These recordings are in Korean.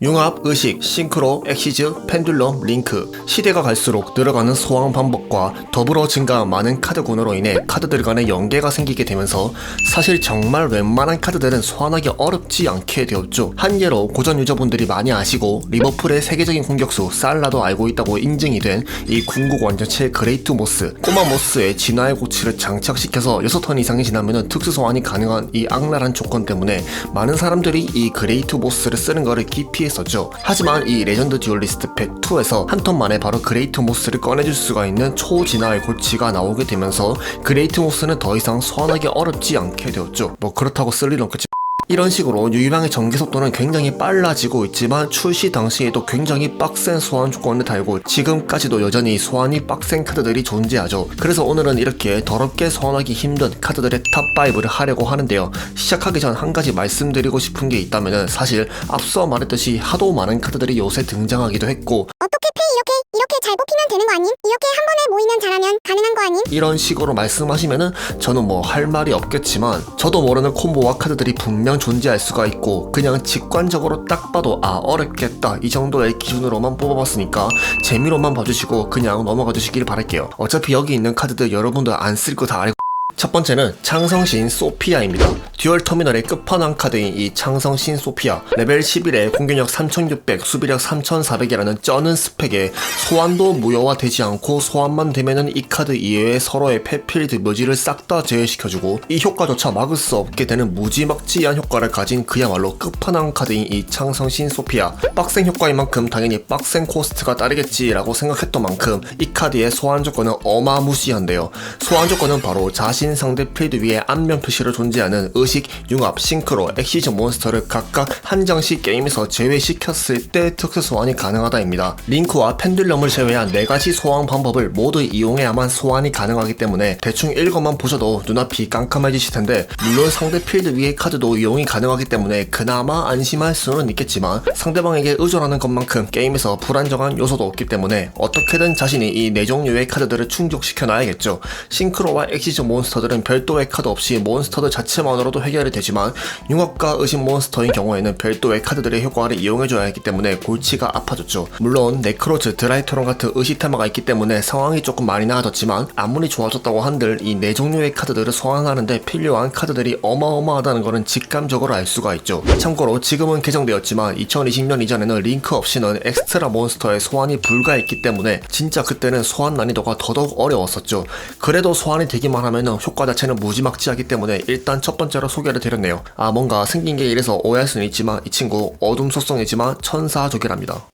융합, 의식, 싱크로, 엑시즈, 펜듈럼, 링크. 시대가 갈수록 늘어가는 소환 방법과 더불어 증가한 많은 카드군으로 인해 카드들 간의 연계가 생기게 되면서 사실 정말 웬만한 카드들은 소환하기 어렵지 않게 되었죠. 한 예로 고전 유저분들이 많이 아시고 리버풀의 세계적인 공격수 살라도 알고 있다고 인증이 된 이 궁극 완전체 그레이트 모스. 꼬마 모스의 진화의 고치를 장착시켜서 6턴 이상이 지나면 특수 소환이 가능한 이 악랄한 조건 때문에 많은 사람들이 이 그레이트 모스를 쓰는 거를 기피했었죠. 하지만 이 레전드 듀얼리스트 팩 2에서 한 턴 만에 바로 그레이트 모스를 꺼내줄 수가 있는 초진화의 고치가 나오게 되면서 그레이트 모스는 더 이상 소환하기 어렵지 않게 되었죠. 뭐 그렇다고 쓸 일은 없겠지. 이런 식으로 유희망의 전개 속도는 굉장히 빨라지고 있지만 출시 당시에도 굉장히 빡센 소환 조건을 달고 지금까지도 여전히 소환이 빡센 카드들이 존재하죠. 그래서 오늘은 이렇게 더럽게 소환하기 힘든 카드들의 탑5를 하려고 하는데요. 시작하기 전 한 가지 말씀드리고 싶은 게 있다면은 사실 앞서 말했듯이 하도 많은 카드들이 요새 등장하기도 했고 어떻게 패 이렇게 잘 뽑히면 되는 거 아님? 이렇게 한 번에 모이면 잘하면 가능한 거 아님? 이런 식으로 말씀하시면은 저는 뭐 할 말이 없겠지만 저도 모르는 콤보와 카드들이 분명 존재할 수가 있고 그냥 직관적으로 딱 봐도 아 어렵겠다 이 정도의 기준으로만 뽑아봤으니까 재미로만 봐주시고 그냥 넘어가 주시길 바랄게요. 어차피 여기 있는 카드들 여러분들 안 쓸 거 다 알고. 첫 번째는 창성신 소피아입니다. 듀얼 터미널의 끝판왕 카드인 이 창성신 소피아, 레벨 11에 공격력 3600, 수비력 3400이라는 쩌는 스펙에 소환도 무효화되지 않고 소환만 되면은 이 카드 이외에 서로의 패필드 묘지를 싹 다 제외시켜주고 이 효과조차 막을 수 없게 되는 무지막지한 효과를 가진 그야말로 끝판왕 카드인 이 창성신 소피아. 빡센 효과인 만큼 당연히 빡센 코스트가 따르겠지라고 생각했던 만큼 이 카드의 소환 조건은 어마무시한데요. 소환 조건은 바로 자신 상대 필드 위에 안면 표시로 존재하는 의식, 융합, 싱크로, 엑시즈 몬스터를 각각 한 장씩 게임에서 제외시켰을 때 특수 소환이 가능하다입니다. 링크와 펜듈럼을 제외한 4가지 소환 방법을 모두 이용해야만 소환이 가능하기 때문에 대충 읽어만 보셔도 눈앞이 깜깜해지실 텐데 물론 상대 필드 위의 카드도 이용이 가능하기 때문에 그나마 안심할 수는 있겠지만 상대방에게 의존하는 것만큼 게임에서 불안정한 요소도 없기 때문에 어떻게든 자신이 이 4종류의 카드들을 충족시켜 놔야겠죠. 싱크로와 엑시즈 몬스터들은 별도의 카드 없이 몬스터들 자체만으로도 해결이 되지만 융합과 의식 몬스터인 경우에는 별도의 카드들의 효과를 이용해줘야 하기 때문에 골치가 아파졌죠. 물론 네크로즈, 드라이토론 같은 의식 테마가 있기 때문에 상황이 조금 많이 나아졌지만 아무리 좋아졌다고 한들 이 4종류의 카드들을 소환하는데 필요한 카드들이 어마어마하다는 것은 직감적으로 알 수가 있죠. 참고로 지금은 개정되었지만 2020년 이전에는 링크 없이는 엑스트라 몬스터의 소환이 불가했기 때문에 진짜 그때는 소환 난이도가 더더욱 어려웠었죠. 그래도 소환이 되기만 하면 효과 자체는 무지막지하기 때문에 일단 첫 번째로 소개를 드렸네요. 아 뭔가 생긴 게 이래서 오해할 수는 있지만 이 친구 어둠 속성이지만 천사족이랍니다.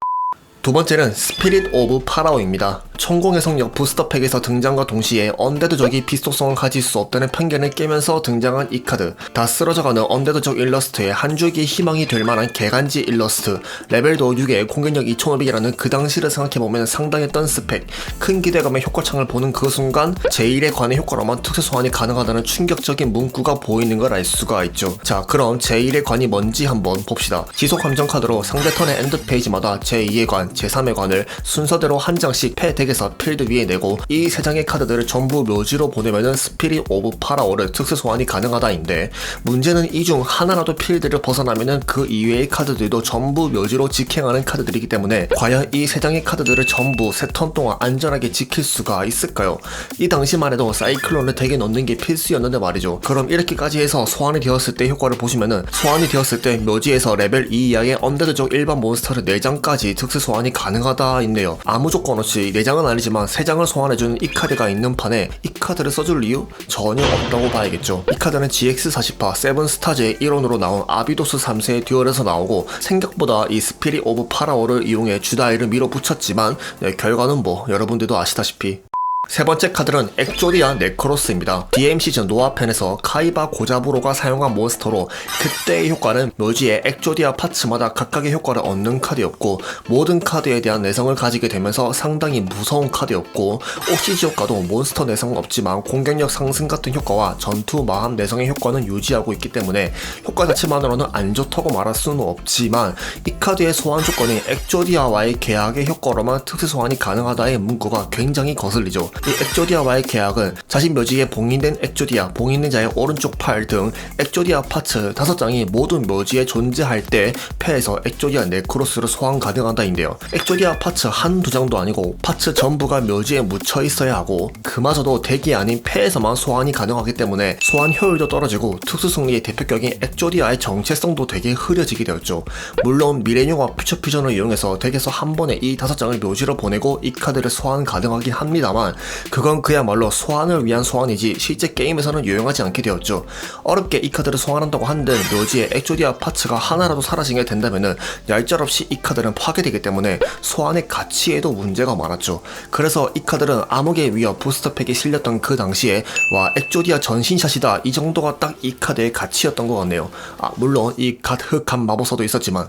두 번째는 스피릿 오브 파라오입니다. 천공의 성력 부스터팩에서 등장과 동시에 언데드족이 빛속성을 가질 수 없다는 편견을 깨면서 등장한 이 카드. 다 쓰러져가는 언데드족 일러스트에 한 줄기 희망이 될 만한 개간지 일러스트. 레벨도 6에 공격력 2500이라는 그 당시를 생각해보면 상당했던 스펙. 큰 기대감의 효과창을 보는 그 순간 제1에 관의 효과로만 특수 소환이 가능하다는 충격적인 문구가 보이는 걸 알 수가 있죠. 자 그럼 제1의 관이 뭔지 한번 봅시다. 지속 함정 카드로 상대 턴의 엔드 페이지마다 제2의 관, 제3의 관을 순서대로 한 장씩 패 덱에서 필드 위에 내고 이 3장의 카드들을 전부 묘지로 보내면은 스피릿 오브 파라오를 특수 소환이 가능하다인데 문제는 이 중 하나라도 필드를 벗어나면은 그 이외의 카드들도 전부 묘지로 직행하는 카드들이기 때문에 과연 이 3장의 카드들을 전부 3턴 동안 안전하게 지킬 수가 있을까요? 이 당시만 해도 사이클론을 덱에 넣는 게 필수였는데 말이죠. 그럼 이렇게까지 해서 소환이 되었을 때 효과를 보시면은 소환이 되었을 때 묘지에서 레벨 2 이하의 언데드족 일반 몬스터를 4장까지 특수 소환이 가능하다 있네요. 아무 조건 없이 4장은 아니지만 3장을 소환해주는 이 카드가 있는 판에 이 카드를 써줄 이유? 전혀 없다고 봐야겠죠. 이 카드는 GX40파 7스타즈의 일원으로 나온 아비도스 3세의 듀얼에서 나오고 생각보다 이 스피릿 오브 파라오를 이용해 주다이를 밀어붙였지만 결과는 뭐 여러분들도 아시다시피. 세 번째 카드는 엑조디아 네크로스입니다. DM 시즌 노아펜에서 카이바 고자부로가 사용한 몬스터로 그때의 효과는 묘지의 엑조디아 파츠마다 각각의 효과를 얻는 카드였고 모든 카드에 대한 내성을 가지게 되면서 상당히 무서운 카드였고 옥시지 효과도 몬스터 내성은 없지만 공격력 상승 같은 효과와 전투 마함 내성의 효과는 유지하고 있기 때문에 효과 자체만으로는 안 좋다고 말할 수는 없지만 이 카드의 소환 조건이 엑조디아와의 계약의 효과로만 특수 소환이 가능하다의 문구가 굉장히 거슬리죠. 이 엑조디아와의 계약은 자신 묘지에 봉인된 엑조디아, 봉인된 자의 오른쪽 팔 등 엑조디아 파츠 5장이 모두 묘지에 존재할 때 패에서 엑조디아 네크로스를 소환 가능하다인데요. 엑조디아 파츠 한두 장도 아니고 파츠 전부가 묘지에 묻혀 있어야 하고 그마저도 덱이 아닌 패에서만 소환이 가능하기 때문에 소환 효율도 떨어지고 특수 승리의 대표격인 엑조디아의 정체성도 되게 흐려지게 되었죠. 물론 미래용과 퓨처 퓨전을 이용해서 덱에서 한 번에 이 5장을 묘지로 보내고 이 카드를 소환 가능하긴 합니다만 그건 그야말로 소환을 위한 소환이지 실제 게임에서는 유용하지 않게 되었죠. 어렵게 이 카드를 소환한다고 한들 묘지에 엑조디아 파츠가 하나라도 사라지게 된다면은 얄짤없이 이 카드는 파괴되기 때문에 소환의 가치에도 문제가 많았죠. 그래서 이 카드는 암흑의 위협 부스터팩이 실렸던 그 당시에 와 엑조디아 전신샷이다 이 정도가 딱 이 카드의 가치였던 것 같네요. 물론 이 갓흑한 마법사도 있었지만.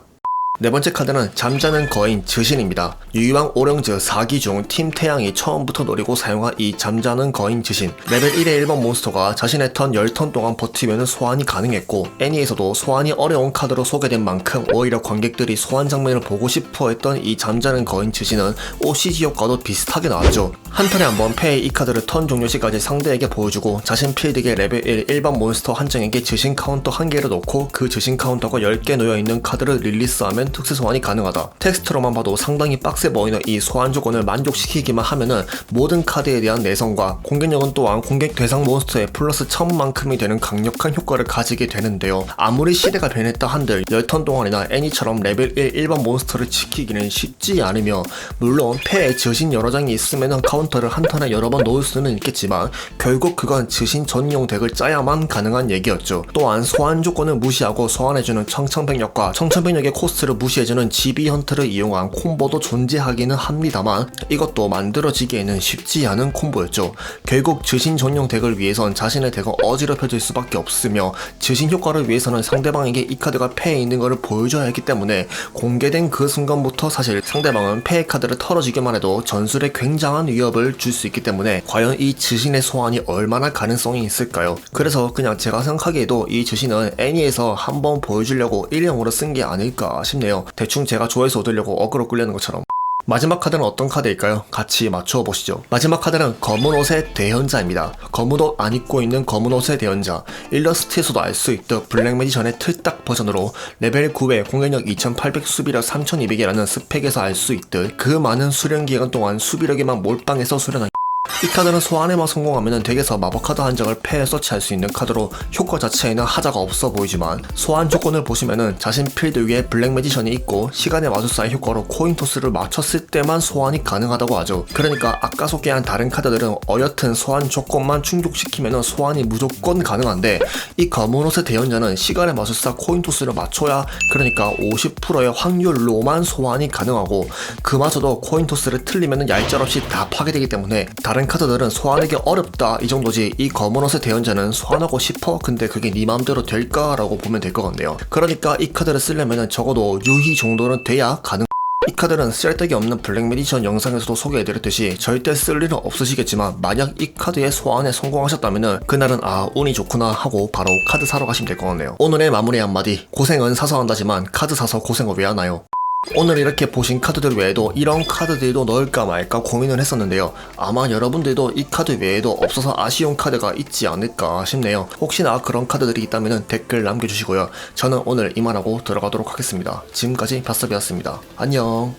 네 번째 카드는 잠자는 거인 증신입니다. 유이왕 오령즈 4기 중 팀 태양이 처음부터 노리고 사용한 이 잠자는 거인 증신. 레벨 1의 1번 몬스터가 자신의 턴 10턴 동안 버티면 소환이 가능했고 애니에서도 소환이 어려운 카드로 소개된 만큼 오히려 관객들이 소환 장면을 보고 싶어 했던 이 잠자는 거인 증신은 OCG 효과도 비슷하게 나왔죠. 한 턴에 한 번 패의 이 카드를 턴 종료 시까지 상대에게 보여주고 자신 필드에 레벨 1 일반 몬스터 한 장에게 증신 카운터 1개를 놓고 그 증신 카운터가 10개 놓여있는 카드를 릴리스하면 특수 소환이 가능하다. 텍스트로만 봐도 상당히 빡세 보이는 이 소환 조건을 만족시키기만 하면은 모든 카드에 대한 내성과 공격력은 또한 공격 대상 몬스터의 플러스 1000만큼이 되는 강력한 효과를 가지게 되는데요. 아무리 시대가 변했다 한들 10턴 동안이나 애니처럼 레벨 1 일반 몬스터를 지키기는 쉽지 않으며 물론 패에 저신 여러 장이 있으면 카운터를 한 턴에 여러 번 놓을 수는 있겠지만 결국 그건 저신 전용 덱을 짜야만 가능한 얘기였죠. 또한 소환 조건을 무시하고 소환해주는 청천백력과 청천백력의 코스트를 무시해주는 GB 헌트를 이용한 콤보도 존재하기는 합니다만 이것도 만들어지기에는 쉽지 않은 콤보였죠. 결국 저신 전용 덱을 위해선 자신의 덱을 어지럽혀질 수밖에 없으며 저신 효과를 위해서는 상대방에게 이 카드가 패에 있는 것을 보여줘야 했기 때문에 공개된 그 순간부터 사실 상대방은 패의 카드를 털어주기만 해도 전술에 굉장한 위협을 줄 수 있기 때문에 과연 이 저신의 소환이 얼마나 가능성이 있을까요? 그래서 그냥 제가 생각하기에도 이 저신은 애니에서 한번 보여주려고 일용으로 쓴 게 아닐까 싶네요. 대충 제가 조회수 얻으려고 어그로 끌려는 것처럼. 마지막 카드는 어떤 카드일까요? 같이 맞춰보시죠. 마지막 카드는 검은 옷의 대현자입니다. 검은 옷 안 입고 있는 검은 옷의 대현자. 일러스트에서도 알 수 있듯 블랙 매지션의 틀딱 버전으로 레벨 9에 공격력 2800 수비력 3200이라는 스펙에서 알 수 있듯 그 많은 수련 기간 동안 수비력에만 몰빵해서 수련한 이 카드는 소환에만 성공하면 덱에서 마법카드 한 장을 패에 서치할 수 있는 카드로 효과 자체에는 하자가 없어 보이지만 소환 조건을 보시면은 자신 필드 위에 블랙 매지션이 있고 시간의 마술사의 효과로 코인 토스를 맞췄을 때만 소환이 가능하다고 하죠. 그러니까 아까 소개한 다른 카드들은 어여튼 소환 조건만 충족시키면 소환이 무조건 가능한데 이 검은 옷의 대연자는 시간의 마술사 코인 토스를 맞춰야 그러니까 50%의 확률로만 소환이 가능하고 그마저도 코인 토스를 틀리면 얄짤없이 다 파괴되기 때문에 다른 카드들은 소환하기 어렵다 이 정도지 이 검은 옷의 대연자는 소환하고 싶어? 근데 그게 네 맘대로 될까? 라고 보면 될 것 같네요. 그러니까 이 카드를 쓰려면 적어도 유희 정도는 돼야 가능. 이 카드는 쓸데기 없는 블랙 매지션 영상에서도 소개해드렸듯이 절대 쓸 일은 없으시겠지만 만약 이 카드의 소환에 성공하셨다면 그날은 운이 좋구나 하고 바로 카드 사러 가시면 될 것 같네요. 오늘의 마무리 한마디. 고생은 사서 한다지만 카드 사서 고생을 왜 하나요? 오늘 이렇게 보신 카드들 외에도 이런 카드들도 넣을까 말까 고민을 했었는데요. 아마 여러분들도 이 카드 외에도 없어서 아쉬운 카드가 있지 않을까 싶네요. 혹시나 그런 카드들이 있다면 댓글 남겨주시고요. 저는 오늘 이만하고 들어가도록 하겠습니다. 지금까지 밭섭이었습니다. 안녕.